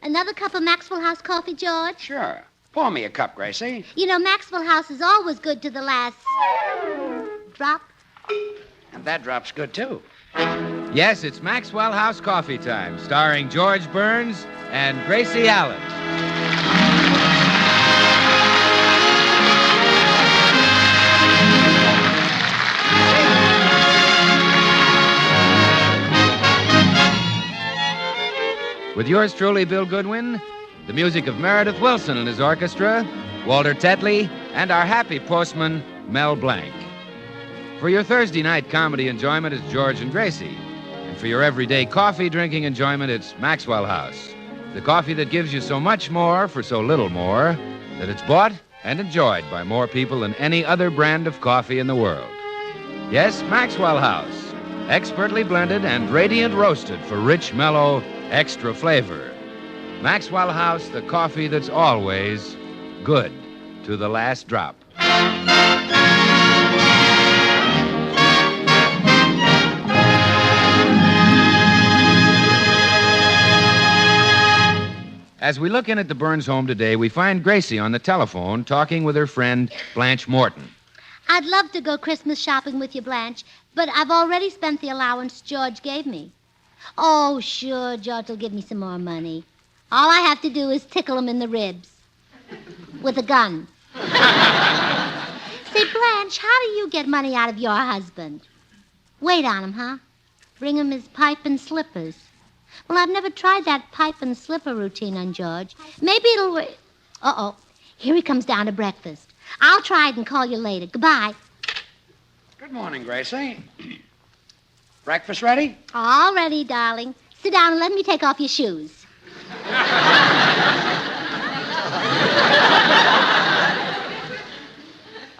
Another cup of Maxwell House coffee, George? Sure. Pour me a cup, Gracie. You know, Maxwell House is always good to the last drop. And that drop's good, too. Yes, it's Maxwell House Coffee Time, starring George Burns and Gracie Allen. With yours truly, Bill Goodwin, the music of Meredith Wilson and his orchestra, Walter Tetley, and our happy postman, Mel Blanc. For your Thursday night comedy enjoyment, it's George and Gracie. And for your everyday coffee drinking enjoyment, it's Maxwell House. The coffee that gives you so much more for so little more that it's bought and enjoyed by more people than any other brand of coffee in the world. Yes, Maxwell House. Expertly blended and radiant roasted for rich, mellow, extra flavor. Maxwell House, the coffee that's always good to the last drop. As we look in at the Burns home today, we find Gracie on the telephone talking with her friend Blanche Morton. I'd love to go Christmas shopping with you, Blanche, but I've already spent the allowance George gave me. Oh, sure, George will give me some more money. All I have to do is tickle him in the ribs with a gun. Say, Blanche, how do you get money out of your husband? Wait on him, huh? Bring him his pipe and slippers. Well, I've never tried that pipe and slipper routine on George. Maybe it'll work. Uh-oh. Here he comes down to breakfast. I'll try it and call you later. Goodbye. Good morning, Gracie. Breakfast ready? All ready, darling. Sit down and let me take off your shoes.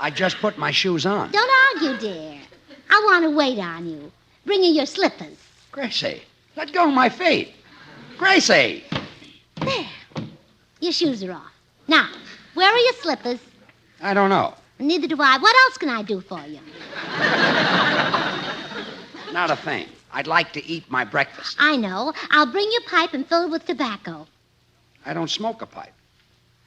I just put my shoes on. Don't argue, dear. I want to wait on you. Bring you your slippers. Gracie, let go of my feet. Gracie! There. Your shoes are off. Now, where are your slippers? I don't know. Neither do I. What else can I do for you? Not a thing. I'd like to eat my breakfast. I know. I'll bring you a pipe and fill it with tobacco. I don't smoke a pipe.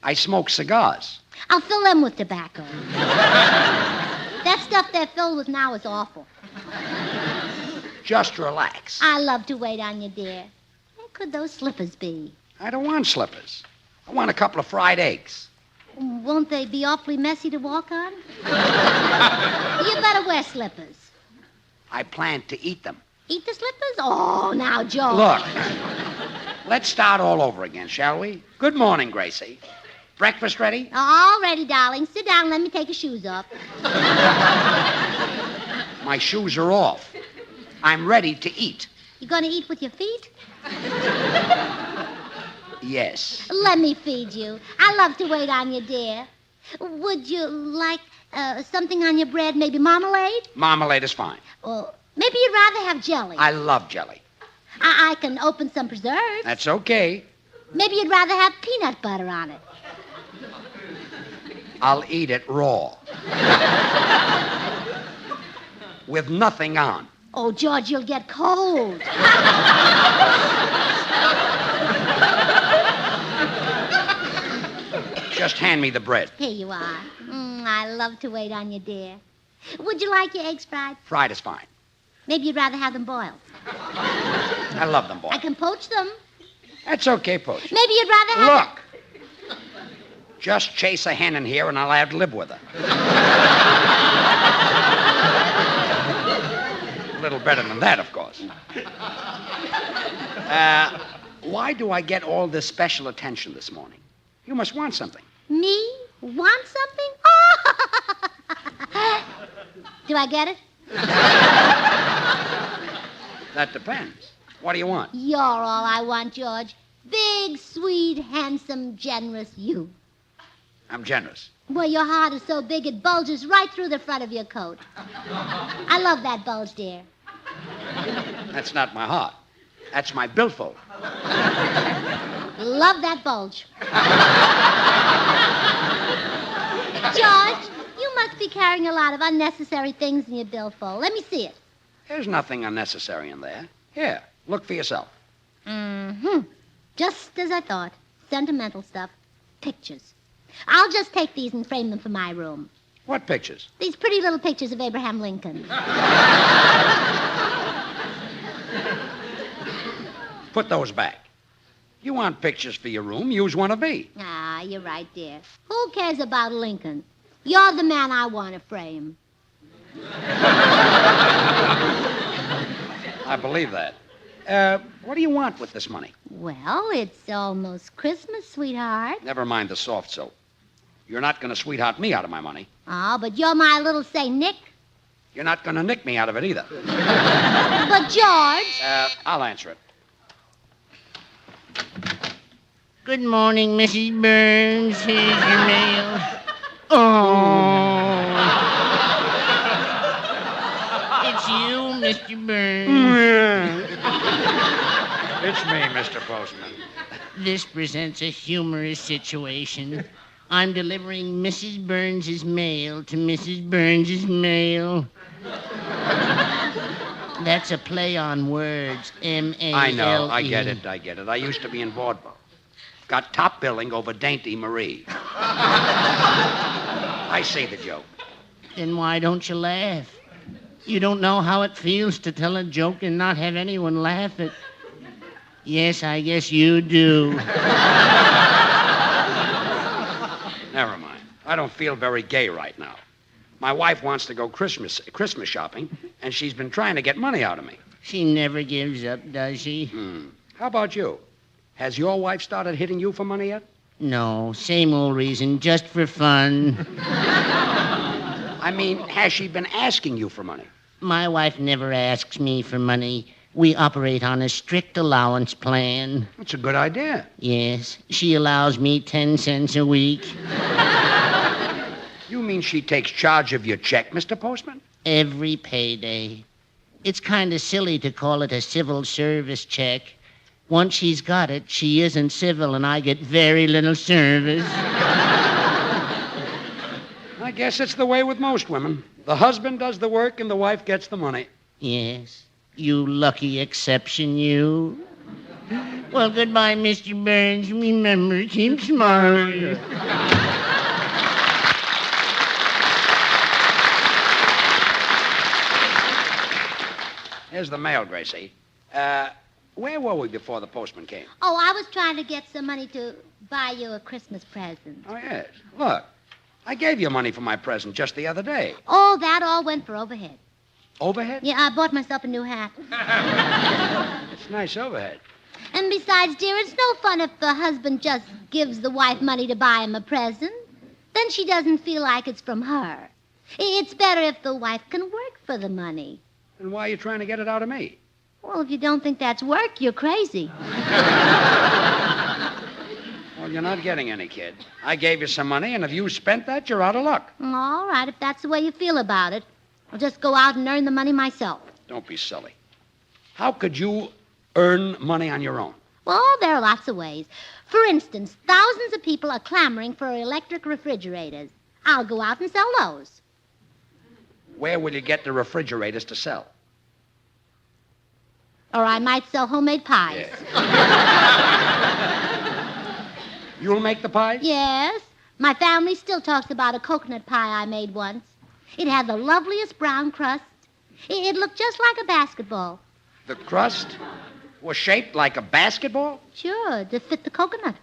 I smoke cigars. I'll fill them with tobacco. That stuff they're filled with now is awful. Just relax. I love to wait on you, dear. Where could those slippers be? I don't want slippers. I want a couple of fried eggs. Won't they be awfully messy to walk on? You better wear slippers. I plan to eat them. Eat the slippers? Oh, now, Joe. Look, let's start all over again, shall we? Good morning, Gracie. Breakfast ready? All ready, darling. Sit down and let me take your shoes off. My shoes are off. I'm ready to eat. You going to eat with your feet? Yes. Let me feed you. I love to wait on you, dear. Would you like something on your bread, maybe marmalade? Marmalade is fine. Or maybe you'd rather have jelly. I love jelly. I can open some preserves. That's okay. Maybe you'd rather have peanut butter on it. I'll eat it raw. With nothing on. Oh, George, you'll get cold. Just hand me the bread. Here you are. I love to wait on you, dear. Would you like your eggs fried? Fried is fine. Maybe you'd rather have them boiled. I love them boiled. I can poach them. That's okay, Poach. Maybe you'd rather have... Look. Just chase a hen in here and I'll have to live with her. A little better than that, of course. Why do I get all this special attention this morning? You must want something. Me? Want something? Oh! Do I get it? That depends. What do you want? You're all I want, George. Big, sweet, handsome, generous you. I'm generous. Well, your heart is so big it bulges right through the front of your coat. I love that bulge, dear. That's not my heart. That's my billfold. Love that bulge. George, you must be carrying a lot of unnecessary things in your billfold. Let me see it. There's nothing unnecessary in there. Here, look for yourself. Mm-hmm. Just as I thought. Sentimental stuff. Pictures. I'll just take these and frame them for my room. What pictures? These pretty little pictures of Abraham Lincoln. Put those back. You want pictures for your room, use one of me. Ah, you're right, dear. Who cares about Lincoln? You're the man I want to frame. I believe that. What do you want with this money? Well, it's almost Christmas, sweetheart. Never mind the soft soap. You're not going to sweetheart me out of my money. Oh, but you're my little Saint Nick. You're not going to nick me out of it either. But, George... I'll answer it. Good morning, Mrs. Burns. Here's your mail. Oh. It's you, Mr. Burns. It's me, Mr. Postman. This presents a humorous situation. I'm delivering Mrs. Burns's mail to Mrs. Burns's mail. That's a play on words. M-A-L-E. I know. I get it. I used to be in vaudeville. Got top billing over Dainty Marie. I see the joke. Then why don't you laugh? You don't know how it feels to tell a joke and not have anyone laugh at. Yes, I guess you do. Never mind. I don't feel very gay right now. My wife wants to go Christmas shopping, and she's been trying to get money out of me. She never gives up, does she? How about you? Has your wife started hitting you for money yet? No, same old reason, just for fun. I mean, has she been asking you for money? My wife never asks me for money. We operate on a strict allowance plan. That's a good idea. Yes, she allows me 10 cents a week. You mean she takes charge of your check, Mr. Postman? Every payday. It's kind of silly to call it a civil service check. Once she's got it, she isn't civil, and I get very little service. I guess it's the way with most women. The husband does the work, and the wife gets the money. Yes, you lucky exception, you. Well, goodbye, Mr. Burns. Remember, keep smiling. Here's the mail, Gracie. Where were we before the postman came? Oh, I was trying to get some money to buy you a Christmas present. Oh, yes. Look, I gave you money for my present just the other day. Oh, that all went for overhead. Overhead? Yeah, I bought myself a new hat. It's nice overhead. And besides, dear, it's no fun if the husband just gives the wife money to buy him a present. Then she doesn't feel like it's from her. It's better if the wife can work for the money. Then why are you trying to get it out of me? Well, if you don't think that's work, you're crazy. Well, you're not getting any, kid. I gave you some money, and if you spent that, you're out of luck. All right, if that's the way you feel about it, I'll just go out and earn the money myself. Don't be silly. How could you earn money on your own? Well, there are lots of ways. For instance, thousands of people are clamoring for electric refrigerators. I'll go out and sell those. Where will you get the refrigerators to sell? Or I might sell homemade pies. You'll make the pies? Yes. My family still talks about a coconut pie I made once. It had the loveliest brown crust. It looked just like a basketball. The crust was shaped like a basketball? Sure, to fit the coconut.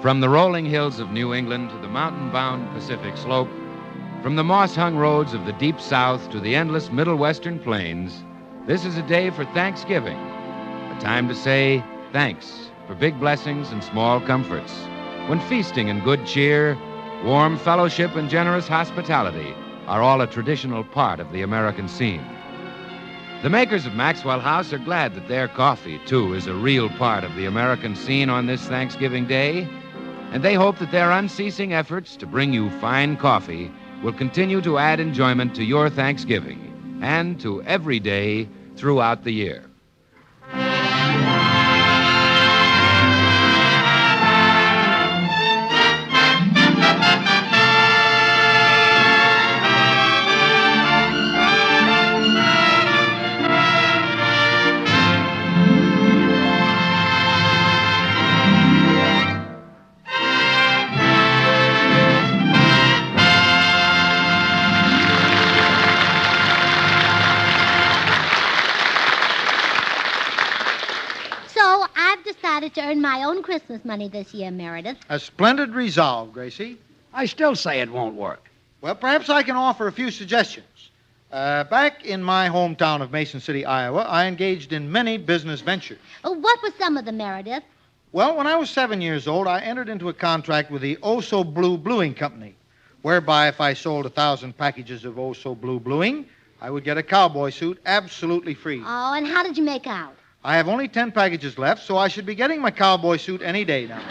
From the rolling hills of New England to the mountain-bound Pacific slope, from the moss-hung roads of the deep South to the endless Middle Western plains, this is a day for Thanksgiving, a time to say thanks for big blessings and small comforts, when feasting and good cheer, warm fellowship and generous hospitality are all a traditional part of the American scene. The makers of Maxwell House are glad that their coffee, too, is a real part of the American scene on this Thanksgiving Day, and they hope that their unceasing efforts to bring you fine coffee will continue to add enjoyment to your Thanksgiving and to every day throughout the year. Decided to earn my own Christmas money this year, Meredith. A splendid resolve, Gracie. I still say it won't work. Well, perhaps I can offer a few suggestions. Back in my hometown of Mason City, Iowa, I engaged in many business ventures. What were some of them, Meredith? Well, when I was 7 years old, I entered into a contract with the Oh-So-Blue Bluing Company, whereby if I sold 1,000 packages of Oh-So-Blue Bluing, I would get a cowboy suit absolutely free. Oh, and how did you make out? I have only 10 packages left, so I should be getting my cowboy suit any day now.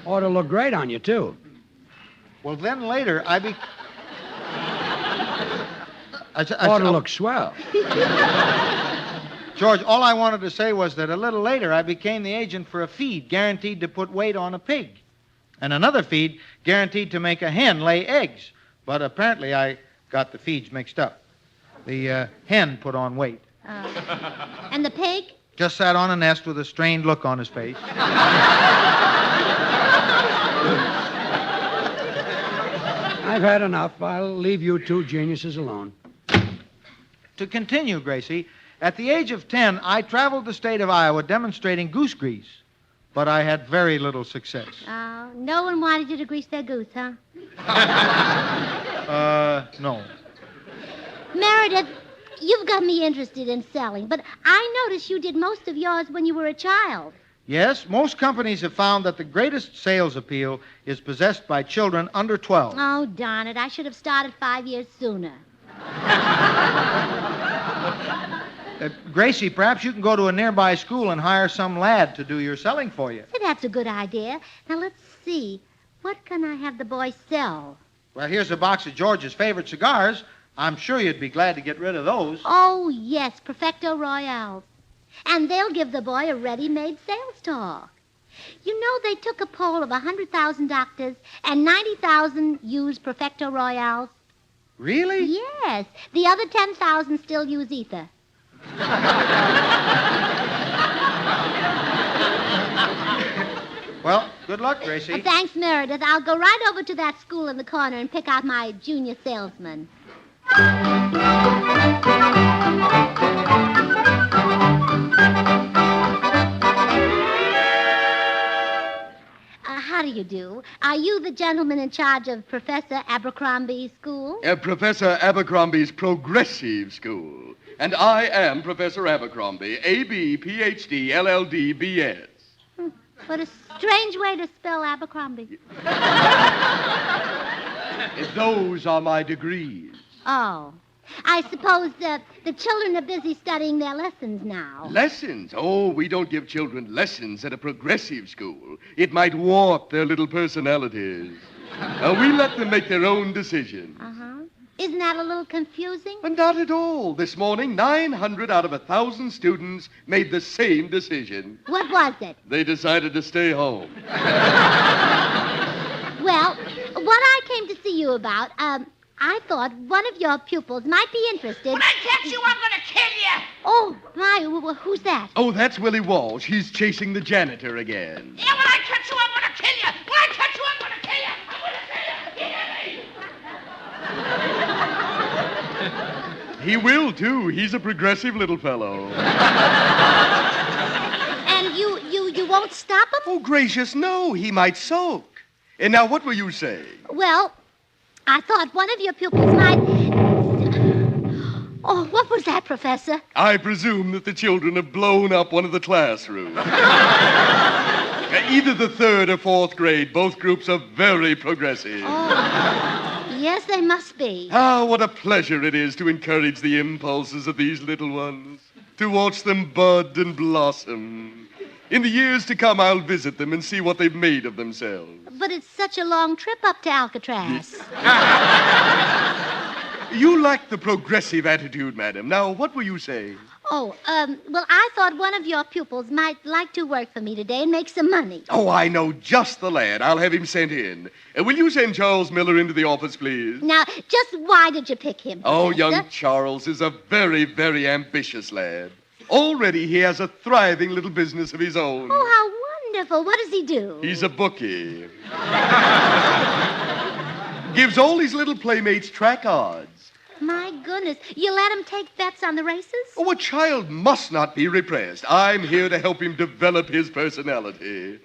Ought to look great on you, too. Well, then later, Ought to look swell. George, all I wanted to say was that a little later I became the agent for a feed guaranteed to put weight on a pig, and another feed guaranteed to make a hen lay eggs. But apparently I got the feeds mixed up. The hen put on weight. And the pig? Just sat on a nest with a strained look on his face. I've had enough. I'll leave you two geniuses alone. To continue, Gracie, at the age of 10, I traveled the state of Iowa demonstrating goose grease, but I had very little success. No one wanted you to grease their goose, huh? No. Meredith, you've got me interested in selling, but I noticed you did most of yours when you were a child. Yes, most companies have found that the greatest sales appeal is possessed by children under 12. Oh, darn it. I should have started 5 years sooner. Gracie, perhaps you can go to a nearby school and hire some lad to do your selling for you. Hey, that's a good idea. Now, let's see. What can I have the boy sell? Well, here's a box of George's favorite cigars. I'm sure you'd be glad to get rid of those. Oh, yes, Perfecto Royales. And they'll give the boy a ready-made sales talk. You know, they took a poll of 100,000 doctors, and 90,000 used Perfecto Royales. Really? Yes. The other 10,000 still use ether. Well, good luck, Gracie. Thanks, Meredith. I'll go right over to that school in the corner and pick out my junior salesman. How do you do? Are you the gentleman in charge of Professor Abercrombie's school? Professor Abercrombie's Progressive School. And I am Professor Abercrombie, A.B., Ph.D., LL.D., B.S. What a strange way to spell Abercrombie. Those are my degrees. Oh. I suppose the children are busy studying their lessons now. Lessons? Oh, we don't give children lessons at a progressive school. It might warp their little personalities. We let them make their own decisions. Uh-huh. Isn't that a little confusing? But not at all. This morning, 900 out of 1,000 students made the same decision. What was it? They decided to stay home. Well, what I came to see you about, I thought one of your pupils might be interested. When I catch you, I'm going to kill you. Oh, my, who's that? Oh, that's Willie Walsh. He's chasing the janitor again. Yeah, when I catch you, I'm going to kill you. When I catch you, I'm going to kill you. I'm going to kill you. You hear me? He will, too. He's a progressive little fellow. And you won't stop him? Oh, gracious, no. He might sulk. And now, what were you saying? Well, I thought one of your pupils might... Oh, what was that, Professor? I presume that the children have blown up one of the classrooms. Either the third or fourth grade. Both groups are very progressive. Oh, Yes, they must be. Ah, what a pleasure it is to encourage the impulses of these little ones, to watch them bud and blossom. In the years to come, I'll visit them and see what they've made of themselves. But it's such a long trip up to Alcatraz. You lack the progressive attitude, madam. Now, what were you saying? Well, I thought one of your pupils might like to work for me today and make some money. Oh, I know just the lad. I'll have him sent in. Will you send Charles Miller into the office, please? Now, just why did you pick him, Oh, Professor? young Charles is a very, very ambitious lad. Already he has a thriving little business of his own. Oh, how wonderful. What does he do? He's a bookie. Gives all his little playmates track odds. My goodness. You let him take bets on the races? Oh, a child must not be repressed. I'm here to help him develop his personality.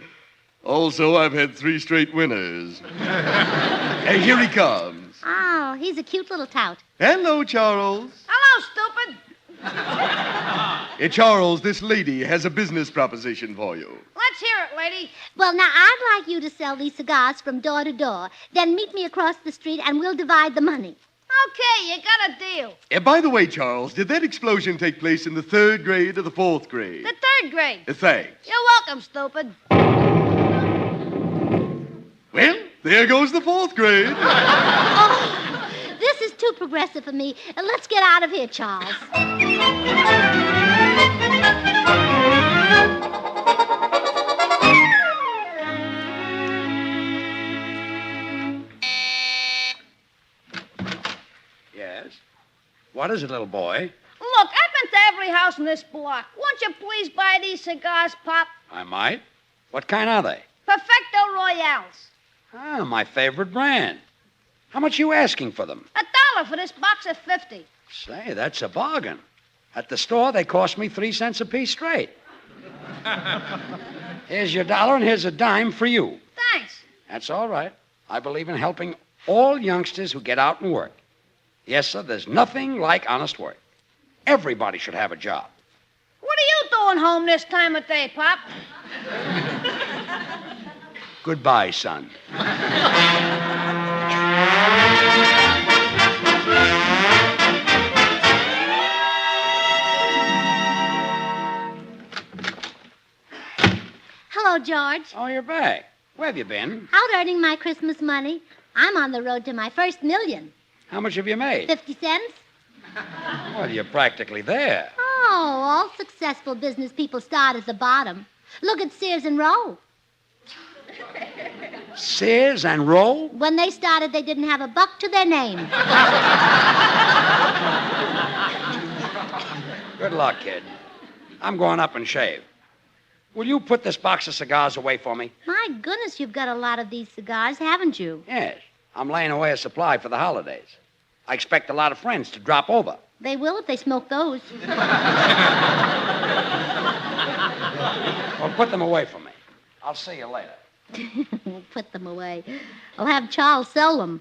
Also, I've had 3 straight winners. And here he comes. Oh, he's a cute little tout. Hello, Charles. Hello, stupid. Hey, Charles, this lady has a business proposition for you. Let's hear it, lady. Well, now, I'd like you to sell these cigars from door to door. Then meet me across the street and we'll divide the money. Okay, you got a deal. By the way, Charles, did that explosion take place in the 3rd grade or the 4th grade? The 3rd grade. Thanks. You're welcome, stupid. Well, there goes the 4th grade. Oh, this is too progressive for me. Let's get out of here, Charles. Yes? What is it, little boy? Look, I've been to every house in this block. Won't you please buy these cigars, Pop? I might. What kind are they? Perfecto Royales. Ah, my favorite brand. How much you asking for them? $1 for this box of 50. Say, that's a bargain. At the store, they cost me 3 cents a piece straight. Here's your $1 and here's a dime for you. Thanks. That's all right. I believe in helping all youngsters who get out and work. Yes, sir, there's nothing like honest work. Everybody should have a job. What are you doing home this time of day, Pop? Goodbye, son. Hello, George. Oh, you're back. Where have you been? Out earning my Christmas money. I'm on the road to my first million. How much have you made? 50 cents? Well, you're practically there. Oh, all successful business people start at the bottom. Look at Sears and Rowe. Sears and Rowe? When they started, they didn't have a buck to their name. Good luck, kid. I'm going up and shave. Will you put this box of cigars away for me? My goodness, you've got a lot of these cigars, haven't you? Yes. I'm laying away a supply for the holidays. I expect a lot of friends to drop over. They will if they smoke those. Well, put them away for me. I'll see you later. Put them away. I'll have Charles sell them.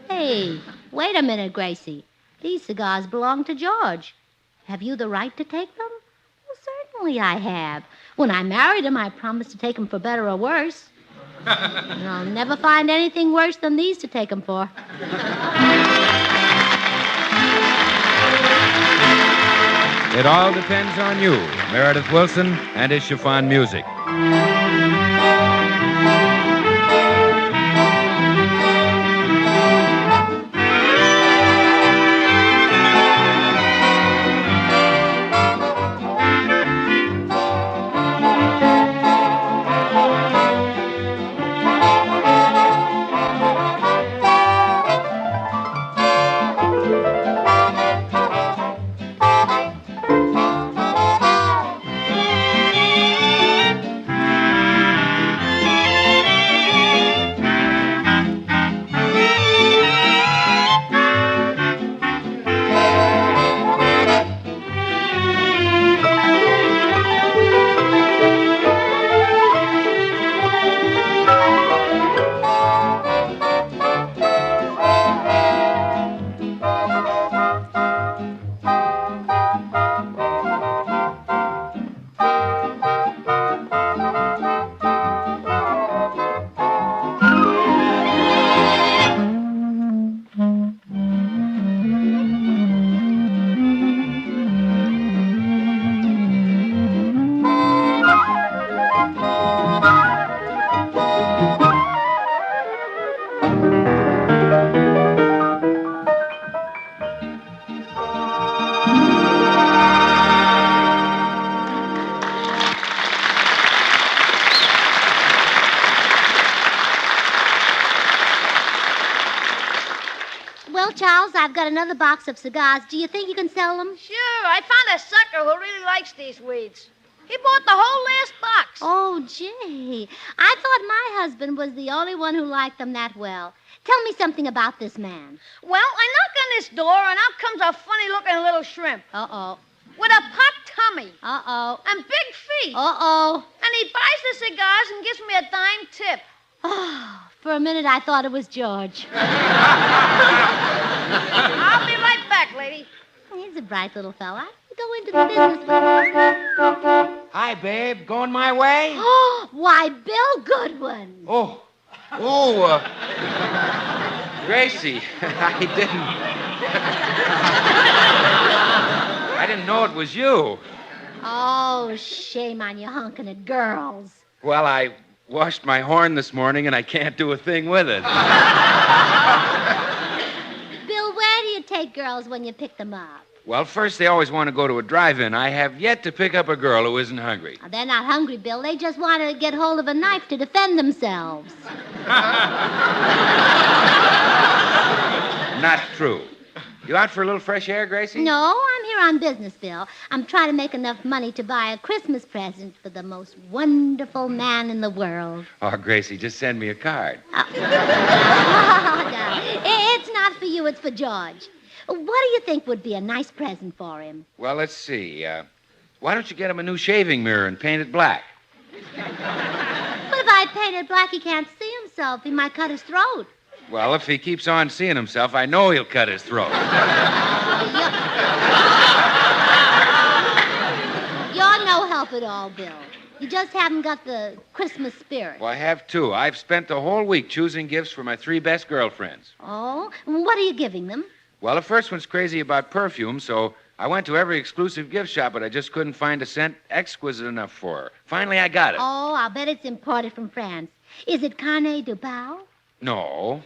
Hey, wait a minute, Gracie. These cigars belong to George. Have you the right to take them? Well, certainly I have. When I married him, I promised to take them for better or worse. And I'll never find anything worse than these to take them for. It all depends on you, Meredith Wilson and his chiffon music. I've got another box of cigars. Do you think you can sell them? Sure, I found a sucker who really likes these weeds. He bought the whole last box. Oh, gee. I thought my husband was the only one who liked them that well. Tell me something about this man. Well, I knock on this door, and out comes a funny-looking little shrimp. Uh-oh. With a pot tummy. Uh-oh. And big feet. Uh-oh. And he buys the cigars and gives me a dime tip. Oh, for a minute I thought it was George. I'll be right back, lady. He's a bright little fella. Go into the business with him. Hi, babe. Going my way? Oh, why, Bill Goodwin. Gracie, I didn't know it was you. Oh, shame on you honking at girls. Well, I washed my horn this morning, and I can't do a thing with it. Bill, where do you take girls when you pick them up? Well, first, they always want to go to a drive-in. I have yet to pick up a girl who isn't hungry. Oh, they're not hungry, Bill. They just want to get hold of a knife to defend themselves. Not true. You out for a little fresh air, Gracie? No, I'm here on business, Bill. I'm trying to make enough money to buy a Christmas present for the most wonderful man in the world. Oh, Gracie, just send me a card. Oh. No. It's not for you, it's for George. What do you think would be a nice present for him? Well, let's see. Why don't you get him a new shaving mirror and paint it black? But if I paint it black, he can't see himself. He might cut his throat. Well, if he keeps on seeing himself, I know he'll cut his throat. You're no help at all, Bill. You just haven't got the Christmas spirit. Well, I have too. I've spent the whole week choosing gifts for my 3 best girlfriends. Oh? What are you giving them? Well, the first one's crazy about perfume, so I went to every exclusive gift shop, but I just couldn't find a scent exquisite enough for her. Finally, I got it. Oh, I'll bet it's imported from France. Is it Carnet du Pau? No.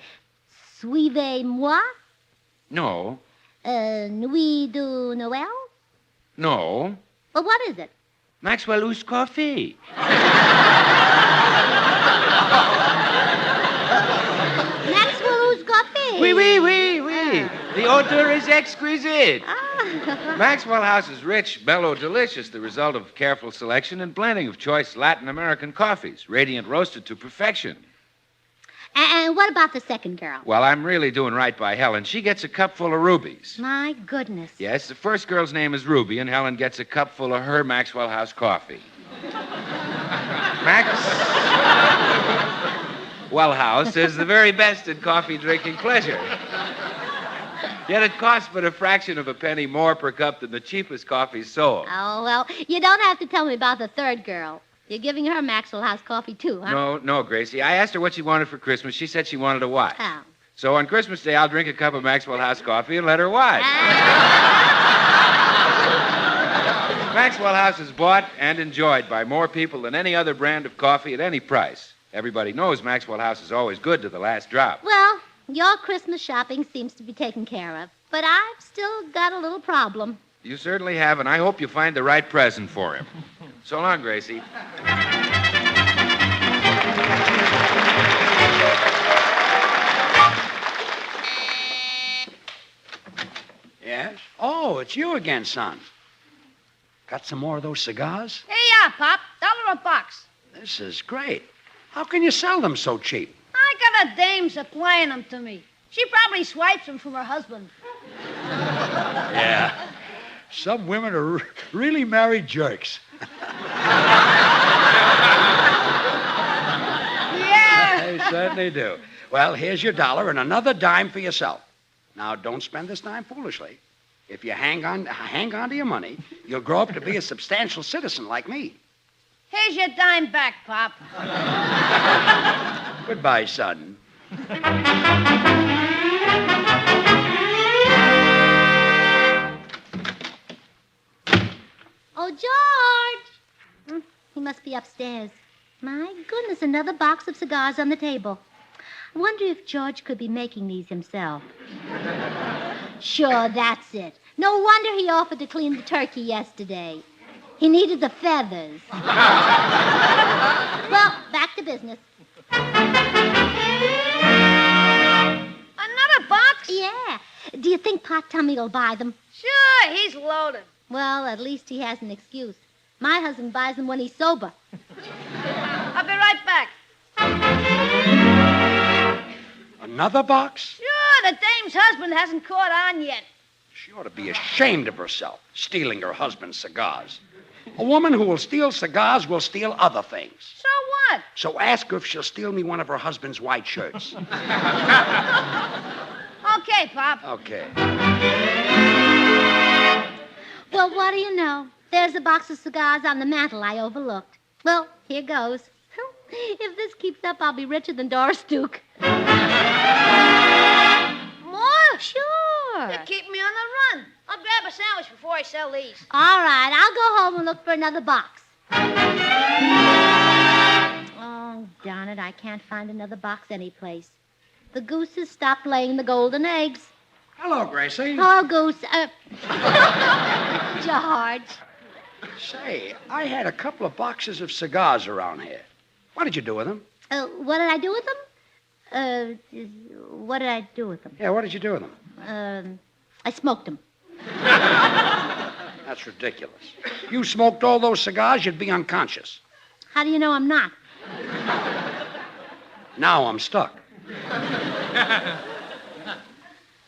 Suivez-moi? No. Nuit du Noël? No. Well, what is it? Maxwell House Coffee. Maxwell House Coffee. Oui. The odor is exquisite. Ah. Maxwell House is rich, mellow, delicious, the result of careful selection and blending of choice Latin American coffees, radiant roasted to perfection. And what about the second girl? Well, I'm really doing right by Helen. She gets a cup full of rubies. My goodness. Yes, the first girl's name is Ruby, and Helen gets a cup full of her Maxwell House coffee. Maxwell House is the very best in coffee drinking pleasure. Yet it costs but a fraction of a penny more per cup than the cheapest coffee sold. Oh, well, you don't have to tell me about the third girl. You're giving her Maxwell House coffee, too, huh? No, Gracie. I asked her what she wanted for Christmas. She said she wanted a wife. Oh. So on Christmas Day, I'll drink a cup of Maxwell House coffee and let her wife. Maxwell House is bought and enjoyed by more people than any other brand of coffee at any price. Everybody knows Maxwell House is always good to the last drop. Well, your Christmas shopping seems to be taken care of, but I've still got a little problem. You certainly have, and I hope you find the right present for him. So long, Gracie. Yes? Oh, it's you again, son. Got some more of those cigars? Here you are, Pop. $1 a box. This is great. How can you sell them so cheap? I got a dame supplying them to me. She probably swipes them from her husband. Yeah. Some women are really married jerks. Yeah. They certainly do. Well, here's your $1 and another dime for yourself. Now, don't spend this dime foolishly. If you hang on to your money, you'll grow up to be a substantial citizen like me. Here's your dime back, Pop. Goodbye, son. Oh, George! He must be upstairs. My goodness, another box of cigars on the table. I wonder if George could be making these himself. Sure, that's it. No wonder he offered to clean the turkey yesterday. He needed the feathers. Well, back to business. Another box? Yeah. Do you think Pot Tummy will buy them? Sure, he's loaded. Well, at least he has an excuse. My husband buys them when he's sober. I'll be right back. Another box? Sure, the dame's husband hasn't caught on yet. She ought to be ashamed of herself, stealing her husband's cigars. A woman who will steal cigars will steal other things. So what? So ask her if she'll steal me one of her husband's white shirts. Okay, Pop. Okay. Well, what do you know? There's a box of cigars on the mantel I overlooked. Well, here goes. If this keeps up, I'll be richer than Doris Duke. More? Sure. You keep me on the run. I'll grab a sandwich before I sell these. All right, I'll go home and look for another box. Oh, darn it, I can't find another box anyplace. The gooses stopped laying the golden eggs. Hello, Gracie. Hello, Goose. George. Say, I had a couple of boxes of cigars around here. What did you do with them? What did I do with them? What did I do with them? Yeah, what did you do with them? I smoked them. That's ridiculous. You smoked all those cigars, you'd be unconscious. How do you know I'm not? Now I'm stuck.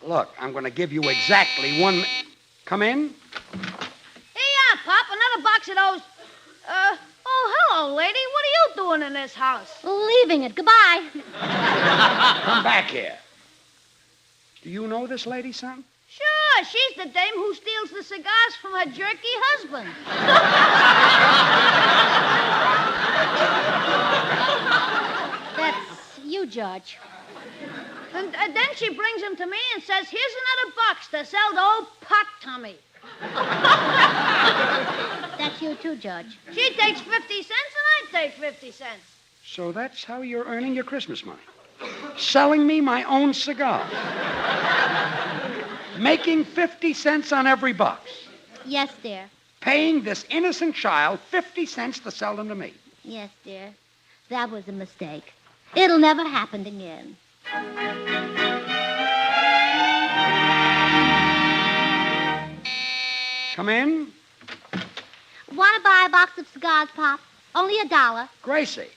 Look, I'm going to give you exactly one... Come in. Hey, Pop, another box of those... Oh, hello, lady. What are you doing in this house? Leaving it. Goodbye. Come back here. Do you know this lady, son? Sure, she's the dame who steals the cigars from her jerky husband. That's you, George. And then she brings him to me and says, here's another box to sell to old Pot Tummy. That's you, too, George. She takes 50 cents and I take 50 cents. So that's how you're earning your Christmas money. Selling me my own cigar. Making 50 cents on every box. Yes, dear. Paying this innocent child 50 cents to sell them to me. Yes, dear. That was a mistake. It'll never happen again. Come in. Want to buy a box of cigars, Pop? Only $1. Gracie,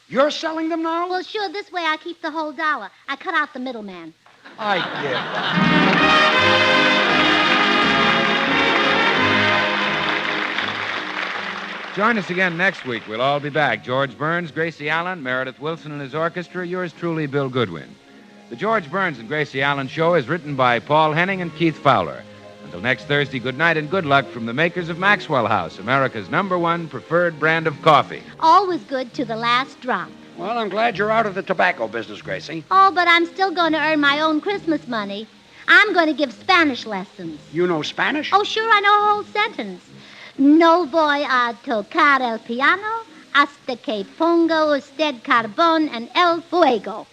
you're selling them now? Well, sure, this way I keep the whole $1. I cut out the middleman. I Join us again next week. We'll all be back. George Burns, Gracie Allen, Meredith Wilson and his orchestra. Yours truly, Bill Goodwin. The George Burns and Gracie Allen Show is written by Paul Henning and Keith Fowler. Until next Thursday, good night and good luck from the makers of Maxwell House, America's #1 preferred brand of coffee. Always good to the last drop. Well, I'm glad you're out of the tobacco business, Gracie. Oh, but I'm still going to earn my own Christmas money. I'm going to give Spanish lessons. You know Spanish? Oh, sure, I know a whole sentence. No voy a tocar el piano hasta que ponga usted carbón en el fuego.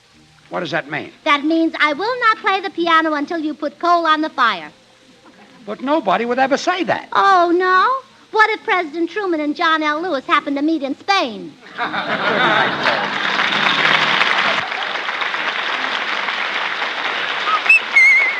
What does that mean? That means I will not play the piano until you put coal on the fire. But nobody would ever say that. Oh, no? What if President Truman and John L. Lewis happened to meet in Spain?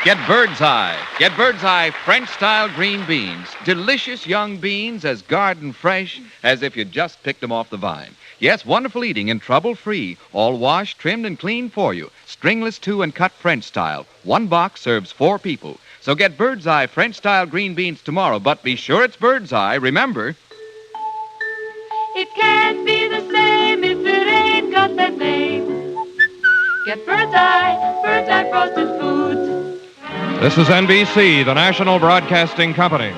Get Bird's Eye. Get Bird's Eye French-style green beans. Delicious young beans, as garden fresh as if you just picked them off the vine. Yes, wonderful eating and trouble-free. All washed, trimmed, and cleaned for you. Stringless, too, and cut French style. One box serves 4 people. So get Bird's Eye French-style green beans tomorrow, but be sure it's Bird's Eye, remember. It can't be the same if it ain't got that name. Get Bird's Eye Frosted Foods. This is NBC, the national broadcasting company.